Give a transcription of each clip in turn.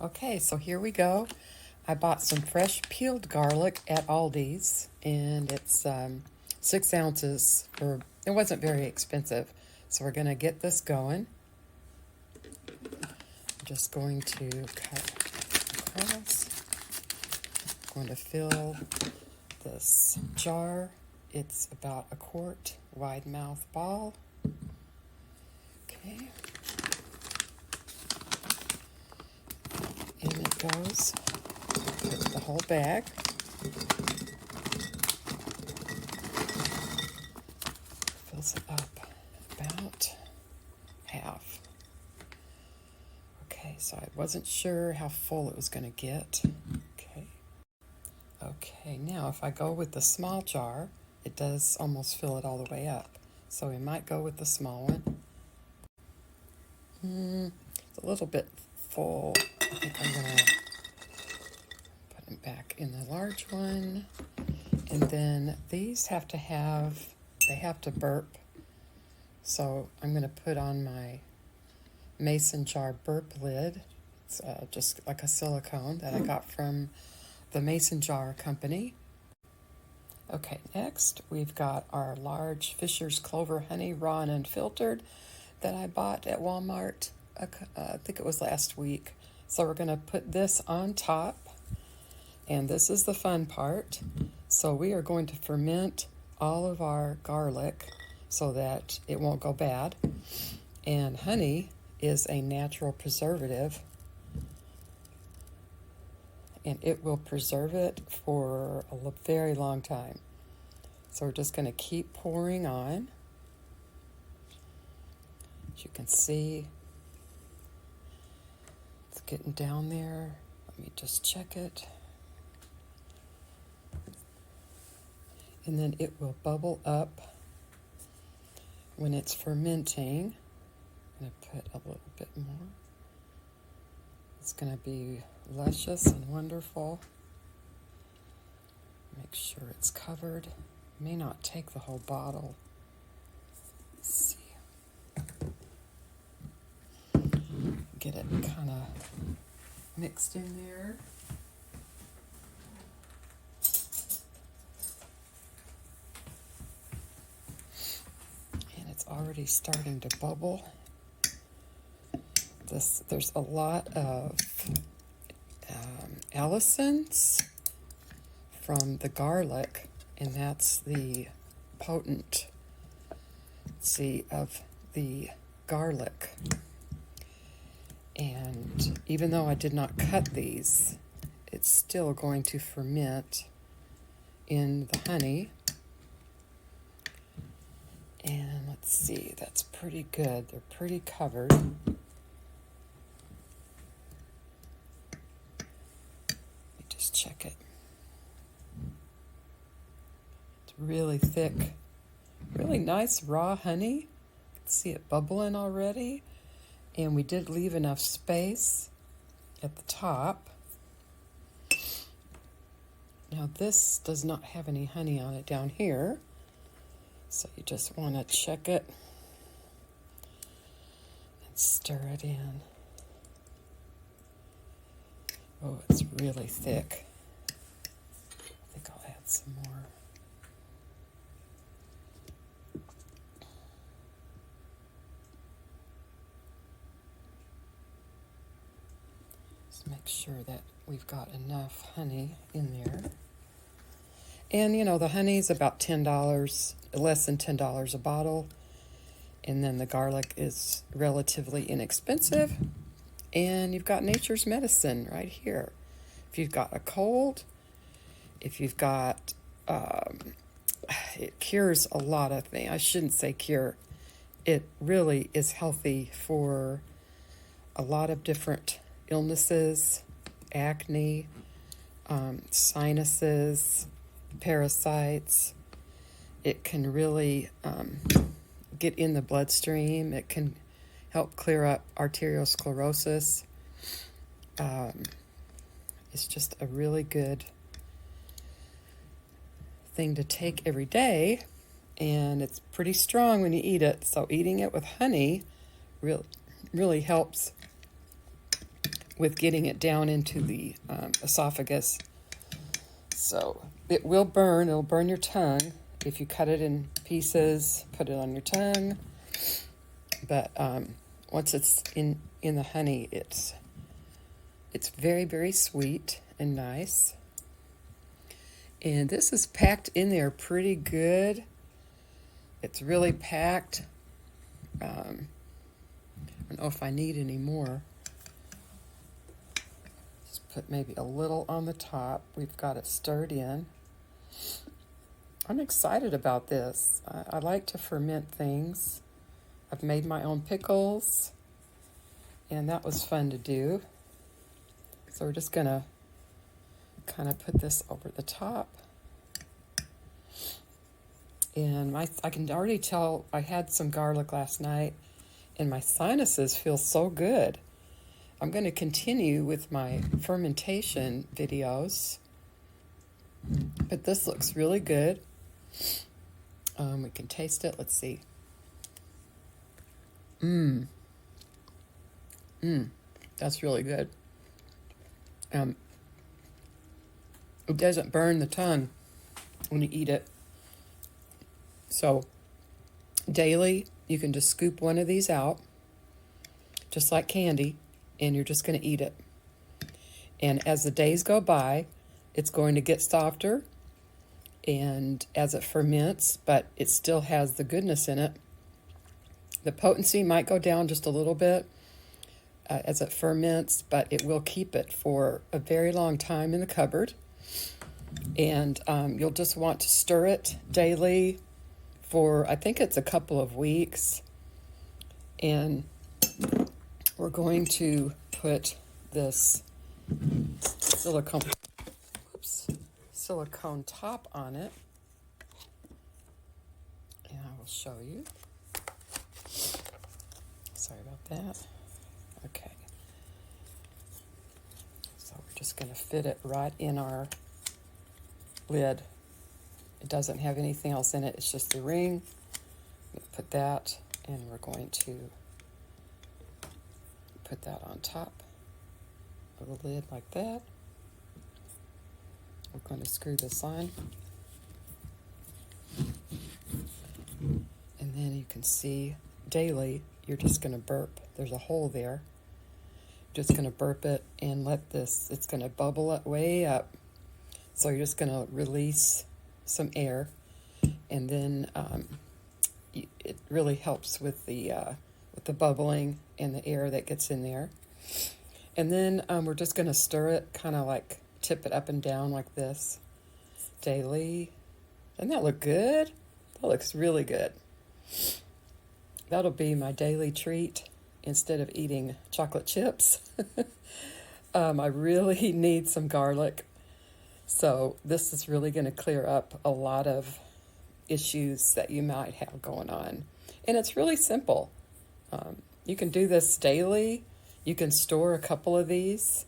Okay, so here we go. I bought some fresh peeled garlic at Aldi's, and it's 6 ounces. It wasn't very expensive. So we're going to get this going. I'm just going to cut across. I'm going to fill this jar. It's about a quart wide mouth ball. Okay. In it goes. Put the whole bag. Fills it up about half. Okay, so I wasn't sure how full it was going to get. Okay, now if I go with the small jar, it does almost fill it all the way up. So we might go with the small one. It's a little bit full. I think I'm going to put them back in the large one. And then these have to burp. So I'm going to put on my mason jar burp lid. It's just like a silicone that I got from the mason jar company. Okay, next we've got our large Fisher's Clover honey, raw and unfiltered, that I bought at Walmart, I think it was last week. So we're going to put this on top, and this is the fun part. So we are going to ferment all of our garlic so that it won't go bad. And honey is a natural preservative, and it will preserve it for a very long time. So we're just going to keep pouring on. As you can see, it's getting down there. Let me just check it. And then it will bubble up when it's fermenting. I'm going to put a little bit more. It's going to be luscious and wonderful. Make sure it's covered. May not take the whole bottle. Let's see. Get it kind of mixed in there. And it's already starting to bubble. There's a lot of allicins from the garlic, and that's the potency of the garlic. And even though I did not cut these, it's still going to ferment in the honey. And let's see, that's pretty good. They're pretty covered. Let me just check it. It's really thick, really nice raw honey. You can see it bubbling already. And we did leave enough space at the top. Now this does not have any honey on it down here. So you just want to check it and stir it in. Oh, it's really thick. I think I'll add some more. Make sure that we've got enough honey in there. And you know, the honey's about $10, less than $10 a bottle. And then the garlic is relatively inexpensive. And you've got nature's medicine right here. If you've got a cold, if you've got, it cures a lot of things. I shouldn't say cure. It really is healthy for a lot of different illnesses, acne, sinuses, parasites. It can really get in the bloodstream. It can help clear up arteriosclerosis. It's just a really good thing to take every day, and it's pretty strong when you eat it. So eating it with honey really helps with getting it down into the esophagus. So it will burn. It'll burn your tongue if you cut it in pieces, put it on your tongue. But once it's in the honey, it's very, very sweet and nice. And this is packed in there pretty good. It's really packed. I don't know if I need any more. Just put maybe a little on the top. We've got it stirred in. I'm excited about this. I like to ferment things. I've made my own pickles, and that was fun to do. So we're just going to kind of put this over the top. And I can already tell I had some garlic last night, and my sinuses feel so good. I'm going to continue with my fermentation videos, but this looks really good. We can taste it. Let's see. That's really good. It doesn't burn the tongue when you eat it. So daily, you can just scoop one of these out, just like candy, and you're just going to eat it. And as the days go by, it's going to get softer, and as it ferments, but it still has the goodness in it. The potency might go down just a little bit as it ferments, but it will keep it for a very long time in the cupboard. And you'll just want to stir it daily for, I think it's a couple of weeks. And we're going to put this silicone top on it. And I will show you. Sorry about that. Okay. So we're just going to fit it right in our lid. It doesn't have anything else in it. It's just the ring. Put that, and we're going to put that on top of the lid like that. We're going to screw this on. And then you can see daily, you're just going to burp. There's a hole there. Just going to burp it and let this, it's going to bubble it way up. So you're just going to release some air, and then it really helps with the bubbling and the air that gets in there. And then we're just going to stir it, kind of like tip it up and down like this daily. Doesn't that look good? That looks really good. That'll be my daily treat instead of eating chocolate chips. I really need some garlic. So this is really going to clear up a lot of issues that you might have going on. And it's really simple. You can do this daily. You can store a couple of these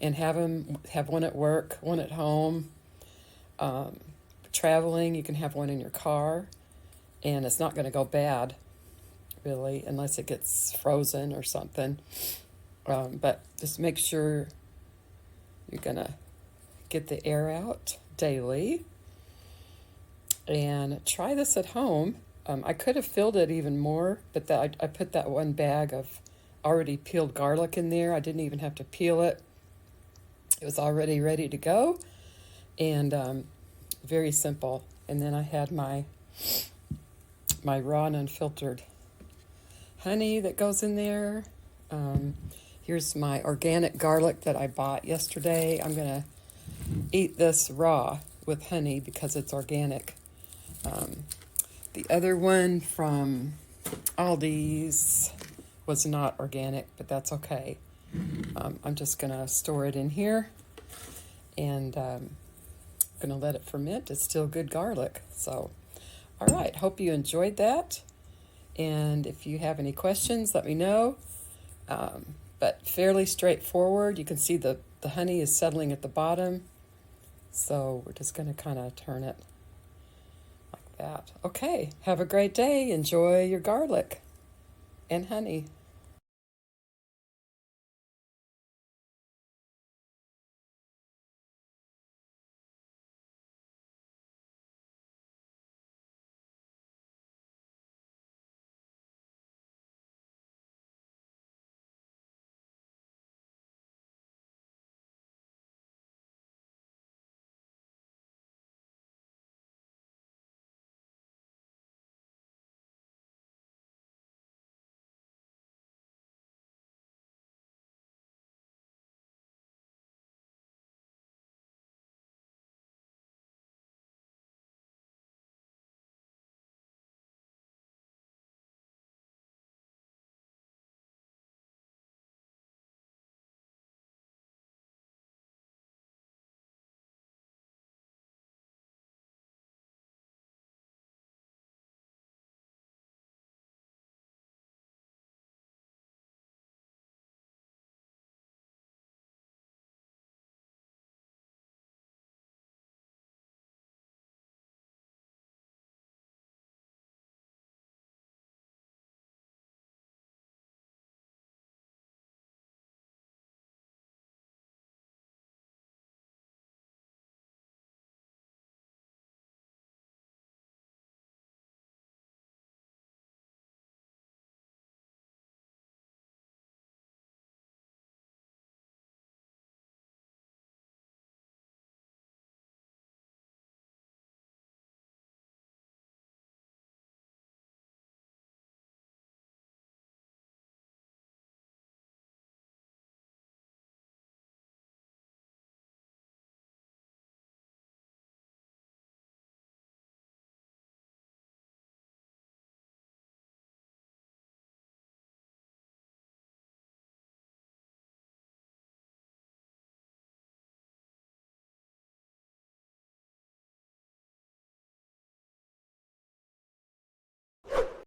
and have one at work, one at home. Traveling, you can have one in your car, and it's not going to go bad, really, unless it gets frozen or something. But just make sure you're going to get the air out daily, and try this at home. I could have filled it even more, but I put that one bag of already peeled garlic in there. I didn't even have to peel it. It was already ready to go, and very simple. And then I had my raw and unfiltered honey that goes in there. Here's my organic garlic that I bought yesterday. I'm going to eat this raw with honey because it's organic. The other one from Aldi's was not organic, but that's okay. I'm just going to store it in here, and going to let it ferment. It's still good garlic. So, all right, hope you enjoyed that. And if you have any questions, let me know. But fairly straightforward. You can see the honey is settling at the bottom. So we're just going to kind of turn it like that. Okay, have a great day. Enjoy your garlic and honey.